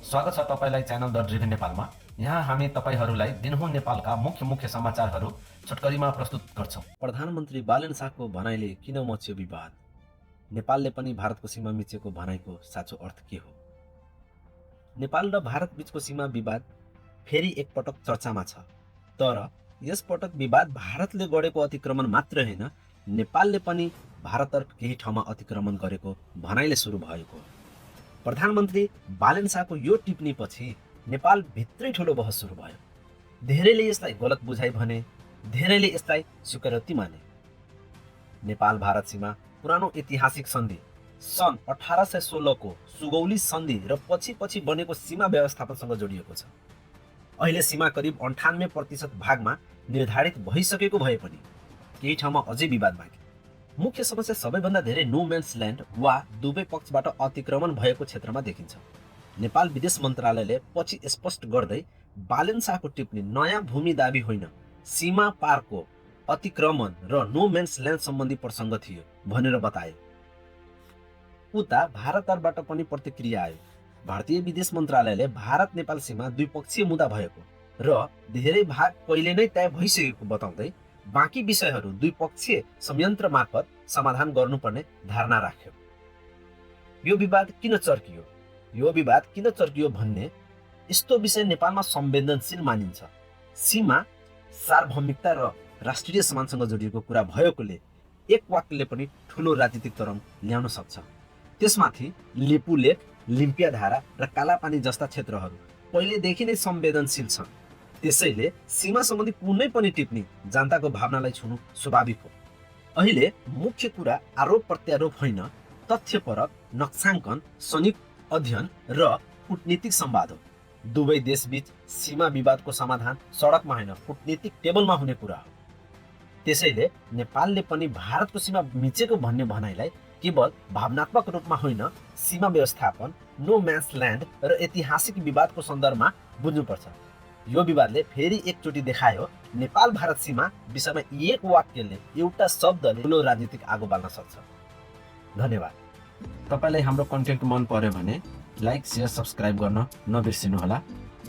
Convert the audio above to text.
स्वागत छ तपाईलाई च्यानल द ड्रिभन नेपालमा। यहाँ हामी तपाईहरूलाई दिनहुँ नेपालका मुख्य समाचारहरू छोटकरीमा प्रस्तुत गर्छौं। प्रधानमन्त्री बालन शाहको भनाइले किन मच्यो विवाद? नेपालले पनि भारतको सीमा मिचेको भनाइको साँचो अर्थ के हो? नेपाल र भारत बीचको सीमा विवाद फेरि एकपटक चर्चामा छ। तर यस पटक विवाद भारतले गरेको अतिक्रमण मात्र होइन, नेपालले पनि भारततर्फ केही ठाउँमा अतिक्रमण गरेको भनाइले सुरु भएको हो। प्रधानमन्त्री बालन शाहको यो टिप्पणीपछि नेपाल भित्रै ठूलो बहस सुरु भयो। धेरैले यसलाई गलत बुझाइ भने, धेरैले यसलाई स्वीकारोक्ति माने। नेपाल भारत सीमा पुरानो ऐतिहासिक सन्धि सन् 1816 को सुगौली सन्धि र पछि बनेको सीमा व्यवस्थापनसँग जोडिएको छ। अहिले सीमा करिब 98% भागमा निर्धारित भइसकेको भए पनि केही ठाउँमा अझै विवाद बाँकी। मुख्य समस्या सबैभन्दा धेरै नो म्यान्स ल्यान्ड वा दुवै पक्षबाट अतिक्रमण भएको क्षेत्रमा देखिन्छ। नेपाल विदेश मन्त्रालयले पछि स्पष्ट गर्दै बालन शाहको टिप्पणी नयाँ भूमि दाबी होइन, सीमा पारको अतिक्रमण र नो म्यान्स ल्यान्ड सम्बन्धी प्रसङ्ग थियो भनेर बताए। उता भारततर्फबाट पनि प्रतिक्रिया आयो। भारतीय विदेश मन्त्रालयले भारत नेपाल सीमा द्विपक्षीय मुद्दा भएको र धेरै भाग पहिले नै तय भइसकेको बताउँदै बाँकी विषयहरू द्विपक्षीय संयन्त्र मार्फत समाधान गर्नुपर्ने धारणा राख्यो। यो विवाद किन चर्कियो भन्ने यस्तो विषय नेपालमा संवेदनशील मानिन्छ। सीमा सार्वभौमिकता र राष्ट्रिय समानसँग जोडिएको कुरा भएकोले एक वाक्यले पनि ठूलो राजनीतिक तरङ्ग ल्याउन सक्छ। त्यसमाथि लिपुलेख, लिम्पियाधारा र कालापानी जस्ता क्षेत्रहरू पहिलेदेखि नै संवेदनशील छन्। त्यसैले सीमा सम्बन्धी कुनै पनि टिप्पणी जनताको भावनालाई छुनु स्वाभाविक हो। अहिले मुख्य कुरा आरोप प्रत्यारोप होइन, तथ्यपरक नक्साङ्कन, संयुक्त अध्ययन र कूटनीतिक संवाद हो। दुवै देशबीच सीमा विवादको समाधान सडकमा होइन, कूटनीतिक टेबलमा हुने कुरा हो। त्यसैले नेपालले पनि भारतको सीमा मिचेको भन्ने भनाइलाई केवल भावनात्मक रूपमा होइन, सीमा व्यवस्थापन, नो म्यान्स ल्यान्ड र ऐतिहासिक विवादको सन्दर्भमा बुझ्नुपर्छ। यो विवादले फेरि एकचोटि देखायो नेपाल भारत सीमा विषयमा एक वाक्यले, एउटा शब्दले ठुलो राजनीतिक आगो बाल्न सक्छ। धन्यवाद। तपाईलाई हाम्रो कन्टेन्ट मन पर्यो भने लाइक, शेयर, सब्स्क्राइब गर्न नबिर्सिनुहोला।